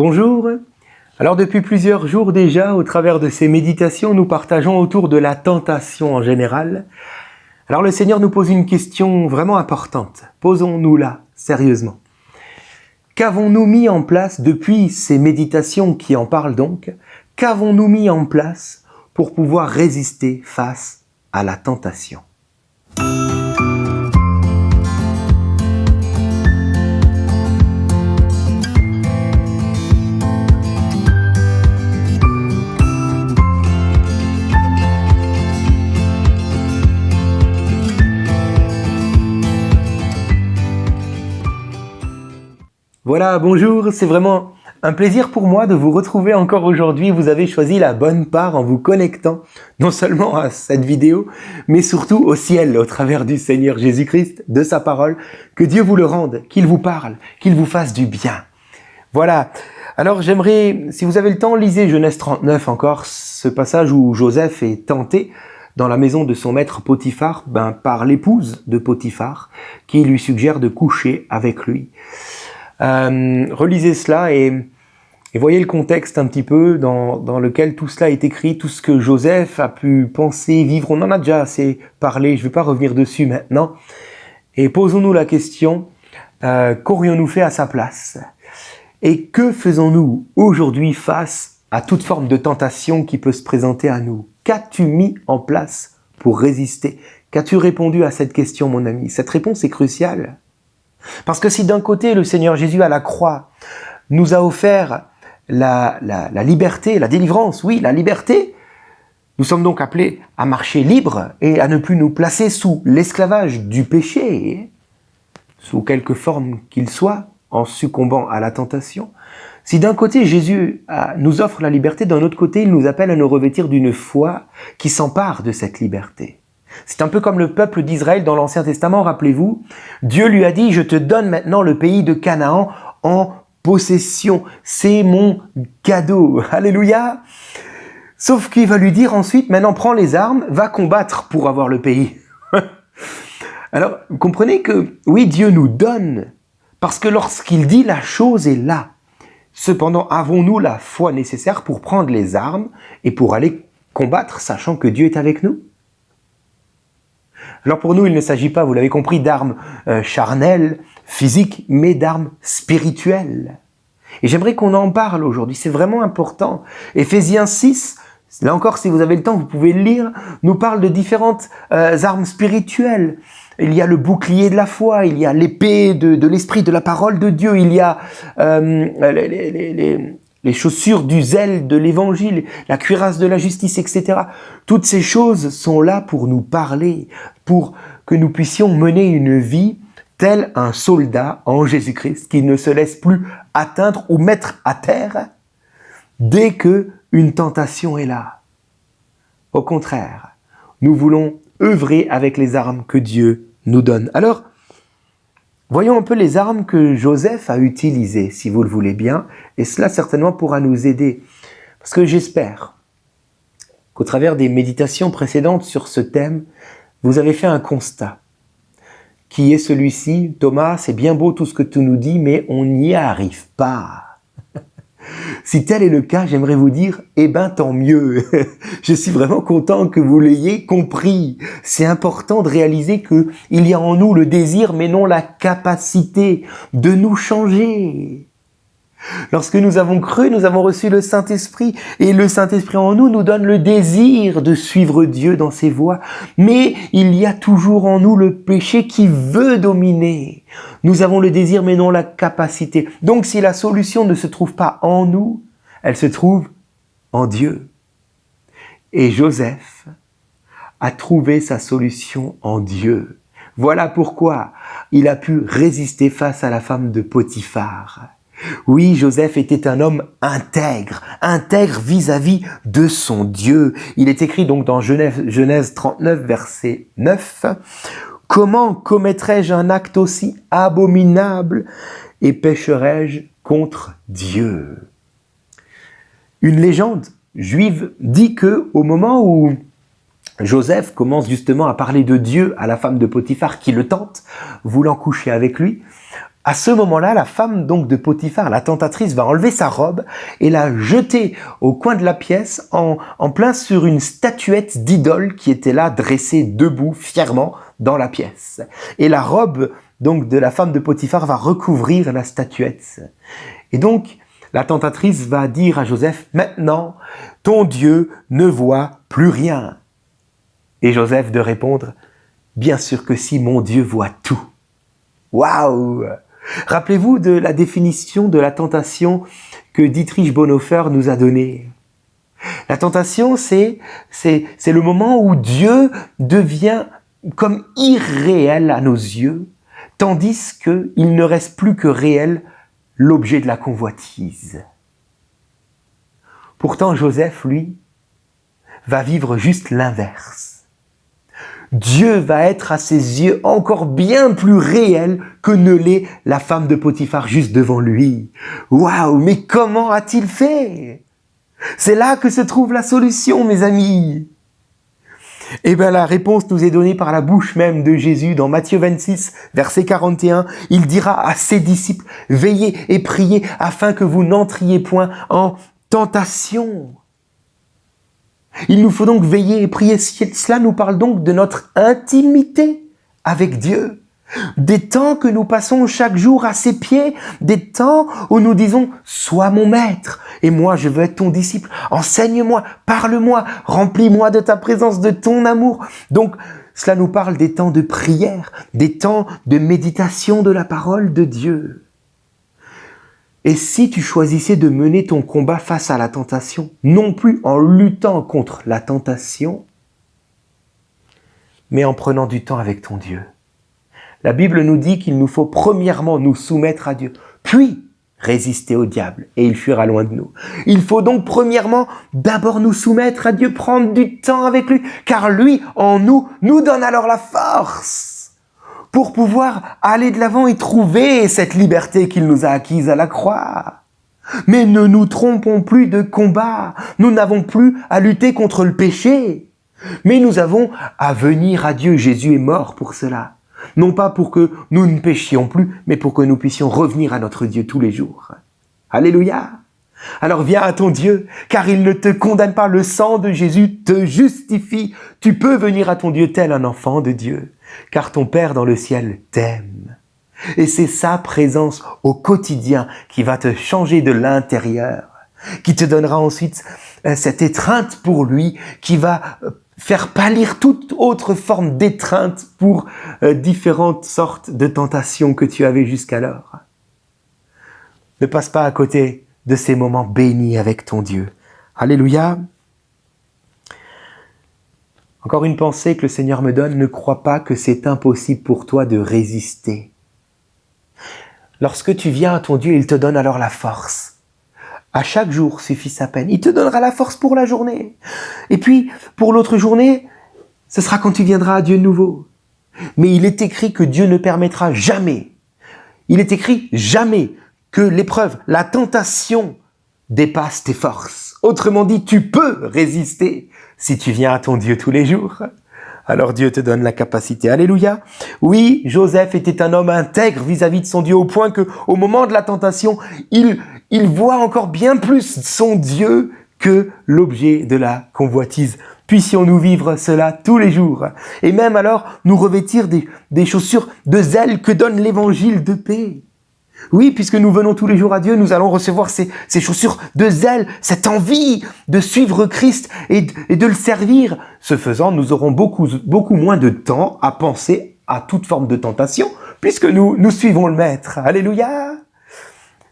Bonjour. Alors depuis plusieurs jours déjà, au travers de ces méditations, nous partageons autour de la tentation en général. Alors le Seigneur nous pose une question vraiment importante. Posons-nous-la sérieusement. Qu'avons-nous mis en place depuis ces méditations qui en parlent donc? Qu'avons-nous mis en place pour pouvoir résister face à la tentation? Voilà, bonjour, c'est vraiment un plaisir pour moi de vous retrouver encore aujourd'hui. Vous avez choisi la bonne part en vous connectant non seulement à cette vidéo, mais surtout au ciel au travers du Seigneur Jésus-Christ, de sa parole. Que Dieu vous le rende, qu'il vous parle, qu'il vous fasse du bien. Voilà, alors j'aimerais, si vous avez le temps, lisez Genèse 39 encore, ce passage où Joseph est tenté dans la maison de son maître Potiphar, par l'épouse de Potiphar, qui lui suggère de coucher avec lui. Relisez cela et voyez le contexte un petit peu dans lequel tout cela est écrit, tout ce que Joseph a pu penser, vivre. On en a déjà assez parlé, je ne vais pas revenir dessus maintenant. Et posons-nous la question, qu'aurions-nous fait à sa place? Et que faisons-nous aujourd'hui face à toute forme de tentation qui peut se présenter à nous? Qu'as-tu mis en place pour résister? Qu'as-tu répondu à cette question, mon ami? Cette réponse est cruciale. Parce que si d'un côté, le Seigneur Jésus à la croix nous a offert la liberté, la délivrance, oui, la liberté, nous sommes donc appelés à marcher libres et à ne plus nous placer sous l'esclavage du péché, sous quelque forme qu'il soit, en succombant à la tentation. Si d'un côté, Jésus nous offre la liberté, d'un autre côté, il nous appelle à nous revêtir d'une foi qui s'empare de cette liberté. C'est un peu comme le peuple d'Israël dans l'Ancien Testament, rappelez-vous. Dieu lui a dit, je te donne maintenant le pays de Canaan en possession. C'est mon cadeau. Alléluia. Sauf qu'il va lui dire ensuite, maintenant prends les armes, va combattre pour avoir le pays. Alors, vous comprenez que, oui, Dieu nous donne, parce que lorsqu'il dit, la chose est là. Cependant, avons-nous la foi nécessaire pour prendre les armes et pour aller combattre, sachant que Dieu est avec nous? Alors pour nous, il ne s'agit pas, vous l'avez compris, d'armes charnelles, physiques, mais d'armes spirituelles. Et j'aimerais qu'on en parle aujourd'hui, c'est vraiment important. Éphésiens 6, là encore, si vous avez le temps, vous pouvez le lire, nous parle de différentes armes spirituelles. Il y a le bouclier de la foi, il y a l'épée de l'esprit, de la parole de Dieu, il y a les chaussures du zèle de l'évangile, la cuirasse de la justice, etc. Toutes ces choses sont là pour nous parler, pour que nous puissions mener une vie tel un soldat en Jésus-Christ qui ne se laisse plus atteindre ou mettre à terre dès que une tentation est là. Au contraire, nous voulons œuvrer avec les armes que Dieu nous donne. Alors, voyons un peu les armes que Joseph a utilisées, si vous le voulez bien, et cela certainement pourra nous aider. Parce que j'espère qu'au travers des méditations précédentes sur ce thème, vous avez fait un constat, qui est celui-ci. Thomas, c'est bien beau tout ce que tu nous dis, mais on n'y arrive pas. Si tel est le cas, j'aimerais vous dire, tant mieux. Je suis vraiment content que vous l'ayez compris. C'est important de réaliser qu'il y a en nous le désir, mais non la capacité de nous changer. Lorsque nous avons cru, nous avons reçu le Saint-Esprit, et le Saint-Esprit en nous nous donne le désir de suivre Dieu dans ses voies. Mais il y a toujours en nous le péché qui veut dominer. Nous avons le désir, mais non la capacité. Donc si la solution ne se trouve pas en nous, elle se trouve en Dieu. Et Joseph a trouvé sa solution en Dieu. Voilà pourquoi il a pu résister face à la femme de Potiphar. Oui, Joseph était un homme intègre vis-à-vis de son Dieu. Il est écrit donc dans Genèse 39, verset 9, « Comment commettrais-je un acte aussi abominable et pécherais-je contre Dieu ?» Une légende juive dit que au moment où Joseph commence justement à parler de Dieu à la femme de Potiphar qui le tente, voulant coucher avec lui, À ce moment-là, la femme donc de Potiphar, la tentatrice, va enlever sa robe et la jeter au coin de la pièce en plein sur une statuette d'idole qui était là, dressée debout fièrement dans la pièce. Et la robe donc de la femme de Potiphar va recouvrir la statuette. Et donc, la tentatrice va dire à Joseph, « Maintenant, ton Dieu ne voit plus rien. » Et Joseph de répondre, « Bien sûr que si, mon Dieu voit tout. » Waouh! Rappelez-vous de la définition de la tentation que Dietrich Bonhoeffer nous a donnée. La tentation, c'est le moment où Dieu devient comme irréel à nos yeux, tandis qu'il ne reste plus que réel l'objet de la convoitise. Pourtant, Joseph, lui, va vivre juste l'inverse. Dieu va être à ses yeux encore bien plus réel que ne l'est la femme de Potiphar juste devant lui. Waouh, mais comment a-t-il fait? C'est là que se trouve la solution, mes amis. Eh bien, la réponse nous est donnée par la bouche même de Jésus dans Matthieu 26, verset 41. Il dira à ses disciples, « Veillez et priez afin que vous n'entriez point en tentation. » Il nous faut donc veiller et prier. Cela nous parle donc de notre intimité avec Dieu. Des temps que nous passons chaque jour à ses pieds, des temps où nous disons « Sois mon maître et moi je veux être ton disciple. Enseigne-moi, parle-moi, remplis-moi de ta présence, de ton amour. » Donc cela nous parle des temps de prière, des temps de méditation de la parole de Dieu. Et si tu choisissais de mener ton combat face à la tentation, non plus en luttant contre la tentation, mais en prenant du temps avec ton Dieu. La Bible nous dit qu'il nous faut premièrement nous soumettre à Dieu, puis résister au diable, et il fuira loin de nous. Il faut donc premièrement d'abord nous soumettre à Dieu, prendre du temps avec lui, car lui, en nous, nous donne alors la force pour pouvoir aller de l'avant et trouver cette liberté qu'il nous a acquise à la croix. Mais ne nous trompons plus de combat. Nous n'avons plus à lutter contre le péché. Mais nous avons à venir à Dieu. Jésus est mort pour cela. Non pas pour que nous ne péchions plus, mais pour que nous puissions revenir à notre Dieu tous les jours. Alléluia! Alors viens à ton Dieu, car il ne te condamne pas. Le sang de Jésus te justifie. Tu peux venir à ton Dieu tel un enfant de Dieu, car ton Père dans le ciel t'aime. Et c'est sa présence au quotidien qui va te changer de l'intérieur, qui te donnera ensuite cette étreinte pour lui, qui va faire pâlir toute autre forme d'étreinte pour différentes sortes de tentations que tu avais jusqu'alors. Ne passe pas à côté de ces moments bénis avec ton Dieu. Alléluia. Encore une pensée que le Seigneur me donne, ne crois pas que c'est impossible pour toi de résister. Lorsque tu viens à ton Dieu, il te donne alors la force. À chaque jour suffit sa peine. Il te donnera la force pour la journée. Et puis, pour l'autre journée, ce sera quand tu viendras à Dieu de nouveau. Mais il est écrit que Dieu ne permettra jamais. Il est écrit jamais que l'épreuve, la tentation dépasse tes forces. Autrement dit, tu peux résister si tu viens à ton Dieu tous les jours. Alors Dieu te donne la capacité. Alléluia. Oui, Joseph était un homme intègre vis-à-vis de son Dieu au point que, au moment de la tentation, il voit encore bien plus son Dieu que l'objet de la convoitise. Puissions-nous vivre cela tous les jours. Et même alors, nous revêtir des chaussures de zèle que donne l'évangile de paix. Oui, puisque nous venons tous les jours à Dieu, nous allons recevoir ces chaussures de zèle, cette envie de suivre Christ et de le servir. Ce faisant, nous aurons beaucoup moins de temps à penser à toute forme de tentation, puisque nous suivons le Maître. Alléluia!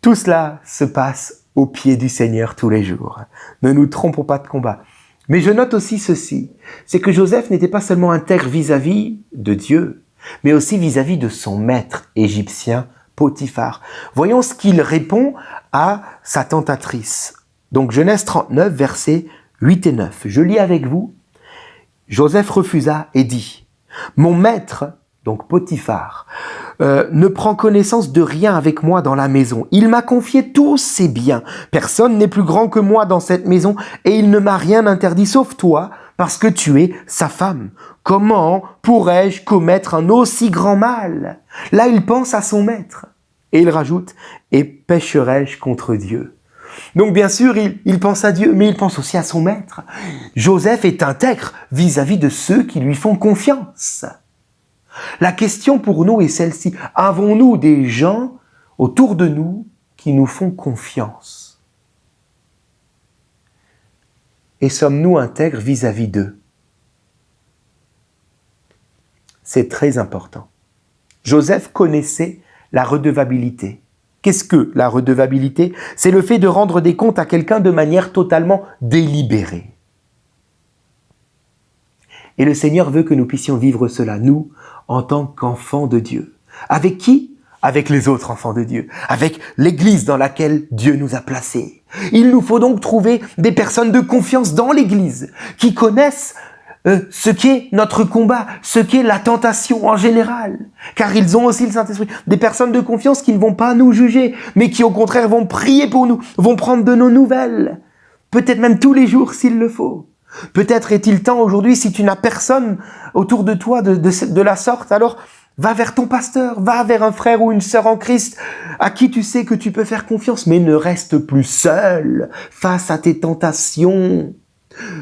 Tout cela se passe au pied du Seigneur tous les jours. Ne nous trompons pas de combat. Mais je note aussi ceci, c'est que Joseph n'était pas seulement intègre vis-à-vis de Dieu, mais aussi vis-à-vis de son maître égyptien, Potiphar. Voyons ce qu'il répond à sa tentatrice. Donc Genèse 39, versets 8 et 9. Je lis avec vous. Joseph refusa et dit, « Mon maître, donc Potiphar, ne prend connaissance de rien avec moi dans la maison. Il m'a confié tous ses biens. Personne n'est plus grand que moi dans cette maison et il ne m'a rien interdit sauf toi, parce que tu es sa femme. Comment pourrais-je commettre un aussi grand mal ?» Là, il pense à son maître. Et il rajoute, et pécherai-je contre Dieu? Donc bien sûr, il pense à Dieu, mais il pense aussi à son maître. Joseph est intègre vis-à-vis de ceux qui lui font confiance. La question pour nous est celle-ci. Avons-nous des gens autour de nous qui nous font confiance? Et sommes-nous intègres vis-à-vis d'eux? C'est très important. Joseph connaissait la redevabilité. Qu'est-ce que la redevabilité? C'est le fait de rendre des comptes à quelqu'un de manière totalement délibérée. Et le Seigneur veut que nous puissions vivre cela, nous, en tant qu'enfants de Dieu. Avec qui? Avec les autres enfants de Dieu, avec l'Église dans laquelle Dieu nous a placés. Il nous faut donc trouver des personnes de confiance dans l'Église, qui connaissent ce qu'est notre combat, ce qu'est la tentation en général, car ils ont aussi le Saint-Esprit. Des personnes de confiance qui ne vont pas nous juger, mais qui au contraire vont prier pour nous, vont prendre de nos nouvelles, peut-être même tous les jours s'il le faut. Peut-être est-il temps aujourd'hui, si tu n'as personne autour de toi de la sorte, alors va vers ton pasteur, va vers un frère ou une sœur en Christ à qui tu sais que tu peux faire confiance, mais ne reste plus seul face à tes tentations.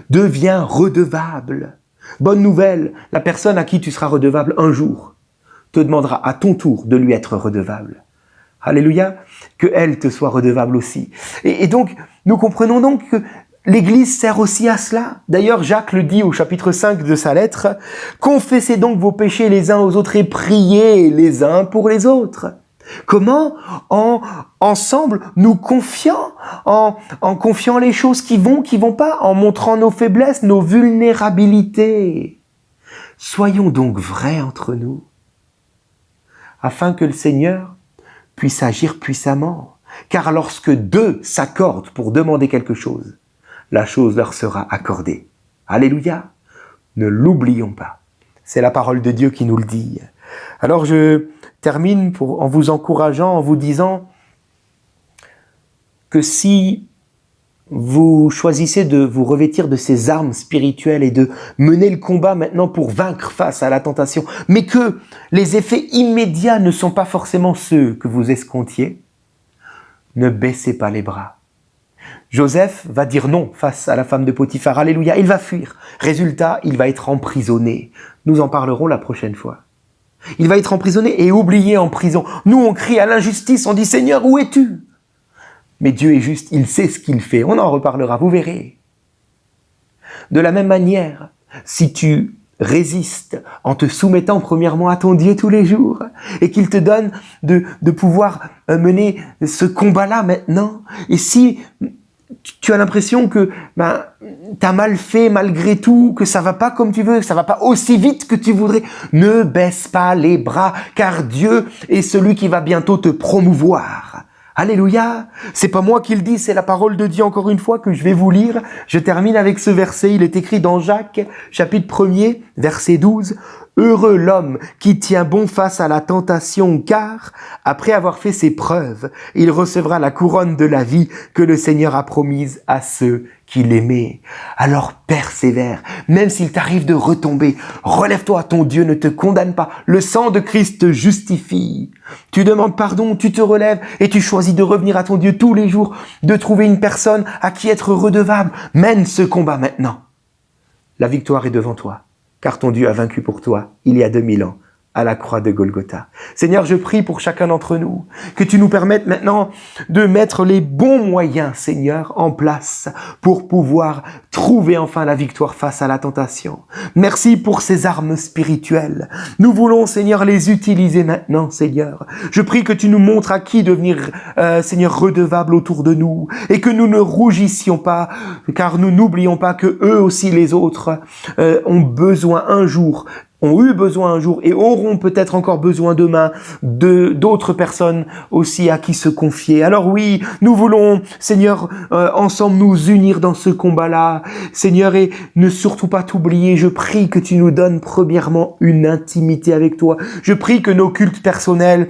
Deviens redevable. Bonne nouvelle, la personne à qui tu seras redevable un jour te demandera à ton tour de lui être redevable. Alléluia, que elle te soit redevable aussi. Et donc, nous comprenons donc que l'Église sert aussi à cela. D'ailleurs, Jacques le dit au chapitre 5 de sa lettre, « Confessez donc vos péchés les uns aux autres et priez les uns pour les autres. » Comment? Ensemble, nous confiant, en confiant les choses qui vont pas, en montrant nos faiblesses, nos vulnérabilités. Soyons donc vrais entre nous, afin que le Seigneur puisse agir puissamment. Car lorsque deux s'accordent pour demander quelque chose, la chose leur sera accordée. Alléluia! Ne l'oublions pas. C'est la parole de Dieu qui nous le dit. Alors je termine en vous encourageant, en vous disant que si vous choisissez de vous revêtir de ces armes spirituelles et de mener le combat maintenant pour vaincre face à la tentation, mais que les effets immédiats ne sont pas forcément ceux que vous escomptiez, ne baissez pas les bras. Joseph va dire non face à la femme de Potiphar. Alléluia, il va fuir. Résultat, il va être emprisonné. Nous en parlerons la prochaine fois. Il va être emprisonné et oublié en prison. Nous, on crie à l'injustice, on dit « Seigneur, où es-tu » Mais Dieu est juste, il sait ce qu'il fait. On en reparlera, vous verrez. De la même manière, si tu résistes en te soumettant premièrement à ton Dieu tous les jours et qu'il te donne de pouvoir mener ce combat-là maintenant, et si tu as l'impression que t'as mal fait malgré tout, que ça va pas comme tu veux, que ça va pas aussi vite que tu voudrais, ne baisse pas les bras, car Dieu est celui qui va bientôt te promouvoir. Alléluia! C'est pas moi qui le dis, c'est la parole de Dieu encore une fois que je vais vous lire. Je termine avec ce verset, il est écrit dans Jacques, chapitre 1er, verset 12. Heureux l'homme qui tient bon face à la tentation, car, après avoir fait ses preuves, il recevra la couronne de la vie que le Seigneur a promise à ceux qui l'aimaient. Alors persévère, même s'il t'arrive de retomber, relève-toi, ton Dieu ne te condamne pas, le sang de Christ te justifie. Tu demandes pardon, tu te relèves et tu choisis de revenir à ton Dieu tous les jours, de trouver une personne à qui être redevable. Mène ce combat maintenant. La victoire est devant toi. Car ton Dieu a vaincu pour toi, il y a 2000 ans, à la croix de Golgotha. Seigneur, je prie pour chacun d'entre nous, que tu nous permettes maintenant de mettre les bons moyens, Seigneur, en place pour pouvoir trouver enfin la victoire face à la tentation. Merci pour ces armes spirituelles. Nous voulons, Seigneur, les utiliser maintenant, Seigneur. Je prie que tu nous montres à qui devenir, Seigneur, redevable autour de nous et que nous ne rougissions pas, car nous n'oublions pas que eux aussi, les autres, ont eu besoin un jour et auront peut-être encore besoin demain d'autres personnes aussi à qui se confier. Alors oui, nous voulons, Seigneur, ensemble nous unir dans ce combat-là, Seigneur, et ne surtout pas t'oublier. Je prie que tu nous donnes premièrement une intimité avec toi. Je prie que nos cultes personnels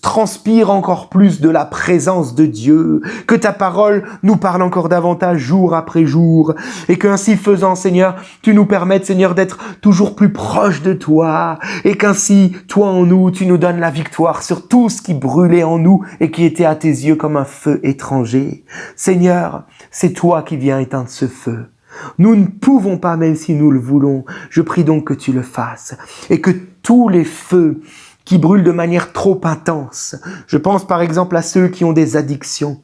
transpirent encore plus de la présence de Dieu, que ta parole nous parle encore davantage jour après jour, et qu'ainsi faisant, Seigneur, tu nous permettes, Seigneur, d'être toujours plus proches proche de toi et qu'ainsi, toi en nous, tu nous donnes la victoire sur tout ce qui brûlait en nous et qui était à tes yeux comme un feu étranger. Seigneur, c'est toi qui viens éteindre ce feu. Nous ne pouvons pas, même si nous le voulons. Je prie donc que tu le fasses et que tous les feux qui brûlent de manière trop intense, je pense par exemple à ceux qui ont des addictions,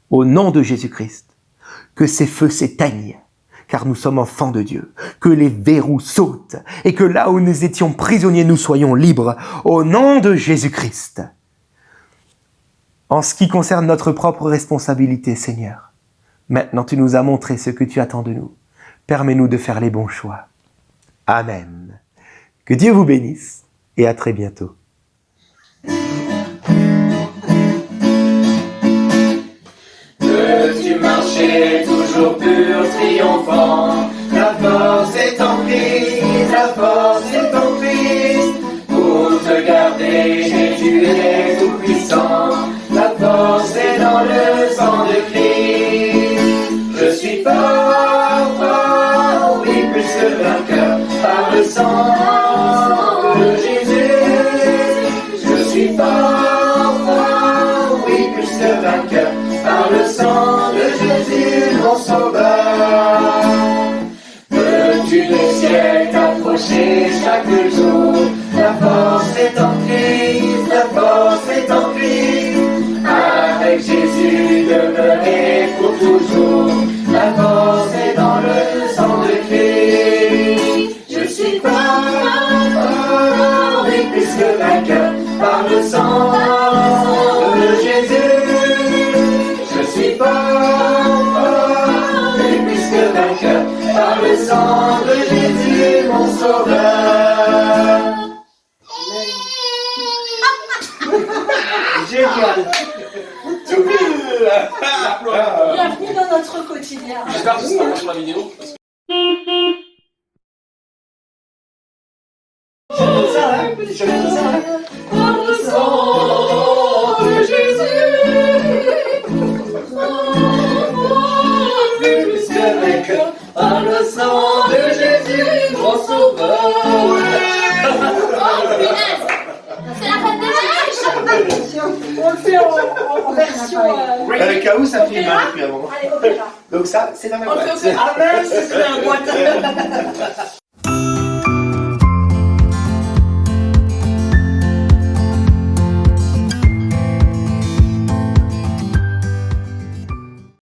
au nom de Jésus-Christ, que ces feux s'éteignent, car nous sommes enfants de Dieu, que les verrous sautent et que là où nous étions prisonniers, nous soyons libres, au nom de Jésus-Christ. En ce qui concerne notre propre responsabilité, Seigneur, maintenant tu nous as montré ce que tu attends de nous. Permets-nous de faire les bons choix. Amen. Que Dieu vous bénisse et à très bientôt. Veux-tu marcher toujours pur, triomphant? La force est en Christ, la force est en Christ. Pour te garder, Jésus est tout puissant. La force est dans le sang de Christ. Je suis fort, fort, oui, plus que vainqueur, par le sang de Jésus. Je suis fort, fort, oui, plus que vainqueur, par le sang de Jésus, mon sauveur. Veux-tu le ciel t'approcher chaque jour? La force est en Christ, la force est en Christ. Avec Jésus demeurer pour toujours. La force est dans le sang de Christ. Je suis fort, fort, et plus que vainqueur, par le sang de Jésus. Je suis fort, fort, et plus que vainqueur, par le sang de Jésus, mon sauveur. Génial. Bienvenue dans notre quotidien. J'espère que ça marche sur la vidéo. J'aime ça, hein? J'aime ça, hein? Par le sang de Jésus, Plus que vainqueur, par le sang de Jésus, mon sauveur. c'est la fête des neiges. On le fait en version... Avec Kaou, ça filme opéra. depuis un moment. Allez, opéra. Donc ça, c'est la même On le boîte. fait opéra. Ah mince, c'est la boîte.